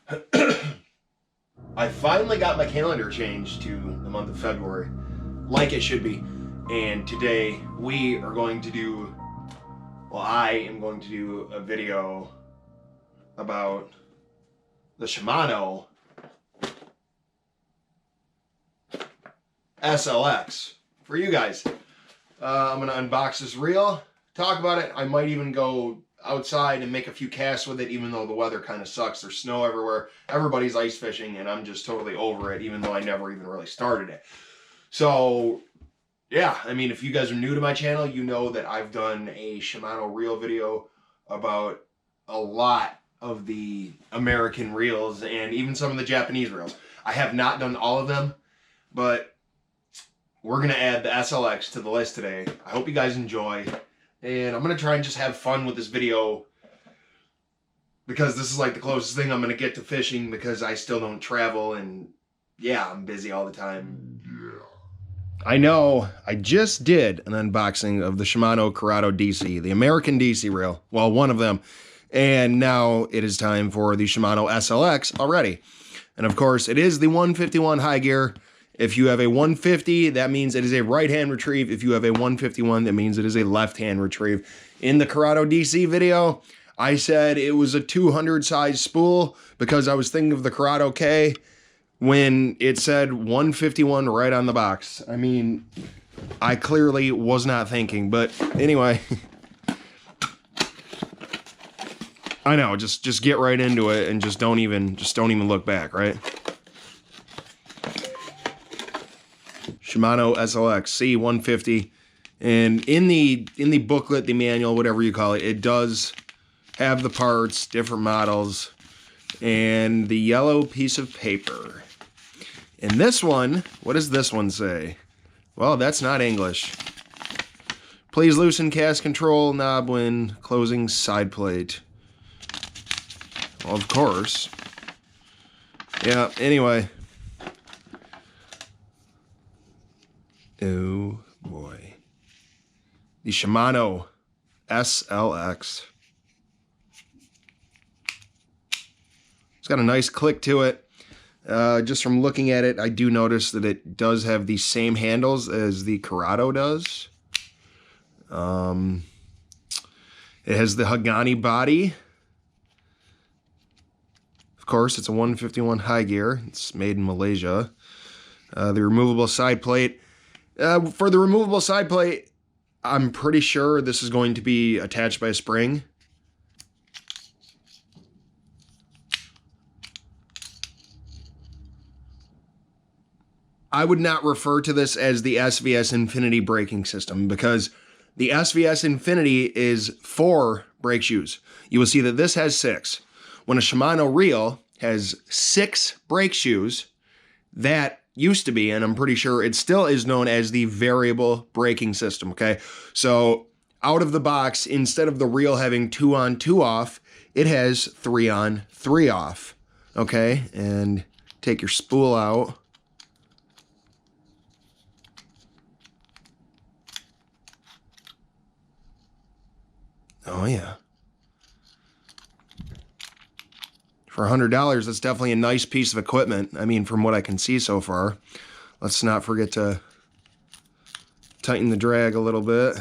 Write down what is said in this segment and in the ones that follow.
I finally got my calendar changed to the month of February, like it should be. And today we are going to do, well, I am going to do a video about the Shimano SLX for you guys. I'm gonna unbox this reel, talk about it. I might even go outside and make a few casts with it, even though the weather kind of sucks. There's snow everywhere. Everybody's ice fishing, and I'm just totally over it, even though I never even really started it. So, yeah, I mean, if you guys are new to my channel, you know that I've done a Shimano Reel video about a lot of the American reels and even some of the Japanese reels. I have not done all of them, but we're going to add the SLX to the list today. I hope you guys enjoy. And I'm going to try and just have fun with this video because this is like the closest thing I'm going to get to fishing because I still don't travel and yeah, I'm busy all the time. Yeah. I know, I just did an unboxing of the Shimano Corrado DC, the American DC reel. Well, one of them. And now it is time for the Shimano SLX already. And of course, it is the 151 high gear. If you have a 150, that means it is a right-hand retrieve. If you have a 151, that means it is a left-hand retrieve. In the Corrado DC video, I said it was a 200 size spool because I was thinking of the Corrado K when it said 151 right on the box. I mean, I clearly was not thinking, but anyway. I know, just get right into it and just don't even look back, right? Shimano SLX C150, and in the booklet, the manual, whatever you call it, it does have the parts, different models, and the yellow piece of paper. And this one, what does this one say? Well, that's not English. Please loosen cast control knob when closing side plate. Well, of course. Yeah, anyway. Oh boy. The Shimano SLX. It's got a nice click to it. Just from looking at it, I do notice that it does have the same handles as the Corrado does. It has the Hagani body. Of course, it's a 151 high gear. It's made in Malaysia. The removable side plate. For the removable side plate, I'm pretty sure this is going to be attached by a spring. I would not refer to this as the SVS Infinity braking system because the SVS Infinity is 4 brake shoes. You will see that this has 6. When a Shimano Reel has 6 brake shoes, that used to be, and I'm pretty sure it still is known as the variable braking system, okay? So out of the box, instead of the reel having 2 on, 2 off, it has 3 on, 3 off, okay? And take your spool out. Oh yeah. For $100, that's definitely a nice piece of equipment. I mean, from what I can see so far. Let's not forget to tighten the drag a little bit.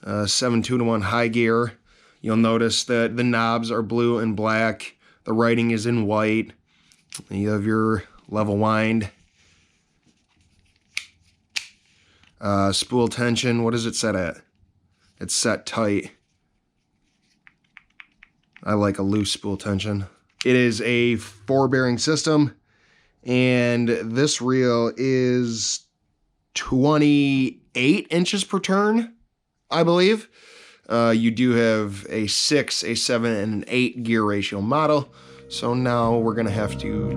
7-2-1 high gear. You'll notice that the knobs are blue and black. The writing is in white. You have your level wind. Spool tension, what is it set at? It's set tight. I like a loose spool tension. It is a 4-bearing system, and this reel is 28 inches per turn, I believe. You do have a 6, a 7, and an 8 gear ratio model. So now we're going to have to...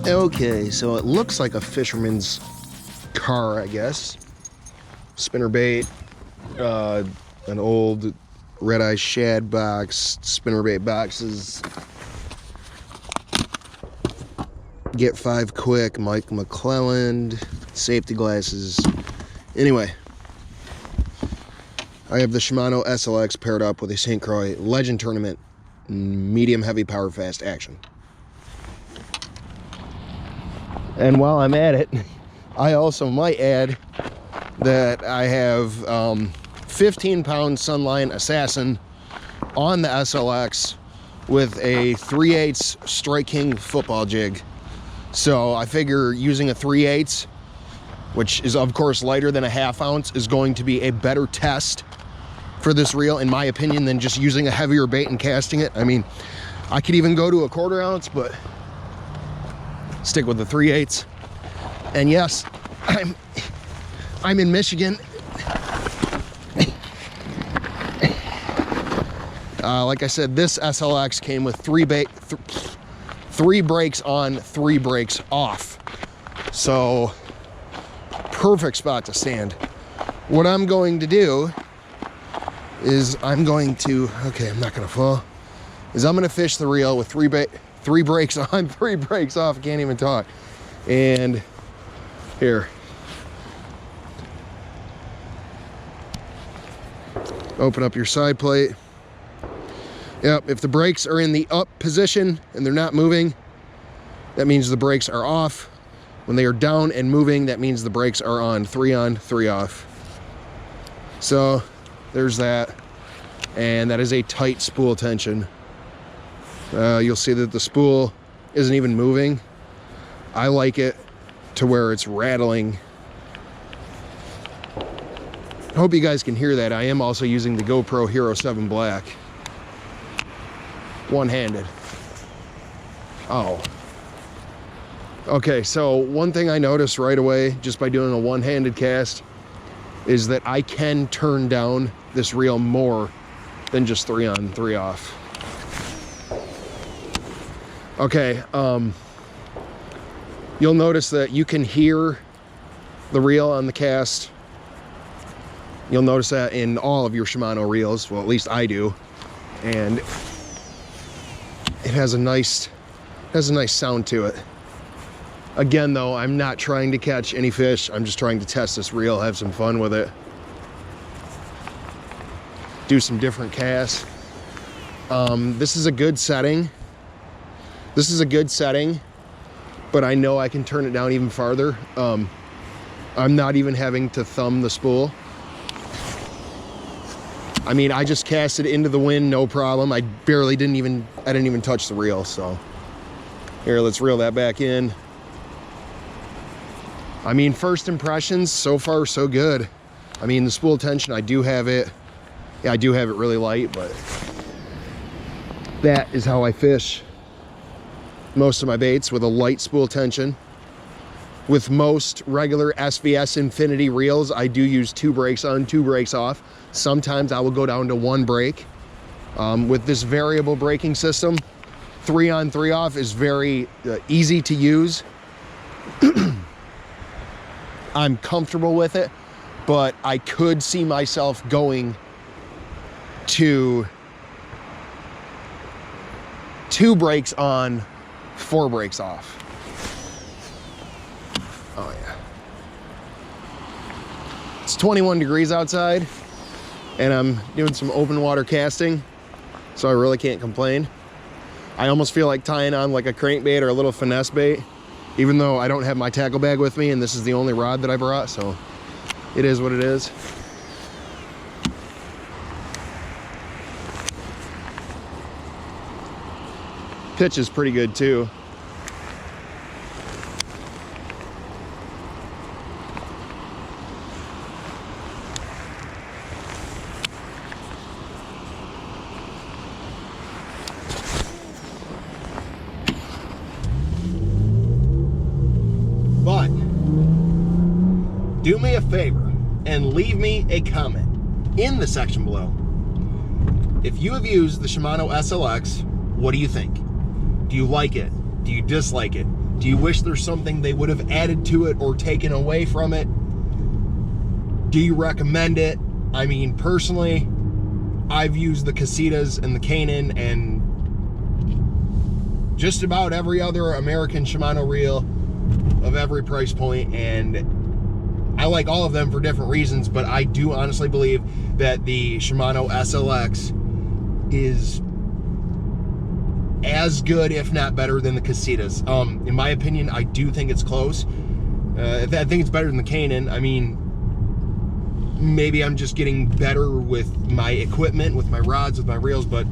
Okay, so it looks like a fisherman's car, I guess. Spinnerbait, an old red-eye shad box, spinnerbait boxes. Get 5 quick, Mike McClelland, safety glasses. Anyway, I have the Shimano SLX paired up with a St. Croix Legend Tournament medium heavy power fast action. And while I'm at it, I also might add that I have 15-pound Sunline Assassin on the SLX with a 3/8 Strike King football jig. So I figure using a 3/8, which is of course lighter than a 1/2 ounce, is going to be a better test for this reel, in my opinion, than just using a heavier bait and casting it. I mean, I could even go to a 1/4 ounce, but stick with the 3/8. And yes, I'm in Michigan. Like I said, this SLX came with three brakes on, 3 brakes off. So perfect spot to stand. What I'm going to do is I'm going to, okay, I'm not gonna fall, is I'm gonna fish the reel with 3 brakes on, 3 brakes off. I can't even talk. And here, open up your side plate. Yep, if the brakes are in the up position and they're not moving, that means the brakes are off. When they are down and moving, that means the brakes are on, 3 off. So there's that, and that is a tight spool tension. You'll see that the spool isn't even moving. I like it to where it's rattling. I hope you guys can hear that. I am also using the GoPro Hero 7 Black. One-handed. Oh. Okay, so one thing I noticed right away just by doing a one-handed cast is that I can turn down this reel more than just 3 on, 3 off. Okay, you'll notice that you can hear the reel on the cast. You'll notice that in all of your Shimano reels. Well, at least I do. And it has a nice sound to it. Again, though, I'm not trying to catch any fish. I'm just trying to test this reel, have some fun with it, do some different casts. This is a good setting. This is a good setting, but I know I can turn it down even farther. I'm not even having to thumb the spool. I mean, I just cast it into the wind, no problem. I didn't even touch the reel. So here, let's reel that back in. I mean, first impressions, so far so good. I mean, the spool tension, I do have it. Yeah, I do have it really light, but that is how I fish most of my baits, with a light spool tension. With most regular SVS Infinity reels, I do use 2 brakes on, 2 brakes off. Sometimes I will go down to 1 brake. With this variable braking system, 3 on, 3 off is very easy to use. I'm comfortable with it, but I could see myself going to 2 brakes on, 4 brakes off. Oh yeah. It's 21 degrees outside, and I'm doing some open water casting, so I really can't complain. I almost feel like tying on like a crankbait or a little finesse bait, even though I don't have my tackle bag with me and this is the only rod that I brought, so it is what it is. Pitch is pretty good too. But do me a favor and leave me a comment in the section below. If you have used the Shimano SLX, what do you think? Do you like it? Do you dislike it? Do you wish there's something they would have added to it or taken away from it? Do you recommend it? I mean, personally, I've used the Casitas and the Canon and just about every other American Shimano reel of every price point, and I like all of them for different reasons, but I do honestly believe that the Shimano SLX is as good, if not better, than the Casitas. In my opinion, I do think it's close. I think it's better than the Canon. I mean, maybe I'm just getting better with my equipment, with my rods, with my reels, but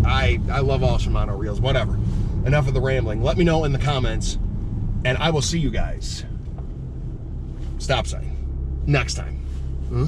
I love all Shimano reels. Whatever. Enough of the rambling. Let me know in the comments, and I will see you guys, stop sign, next time. Huh?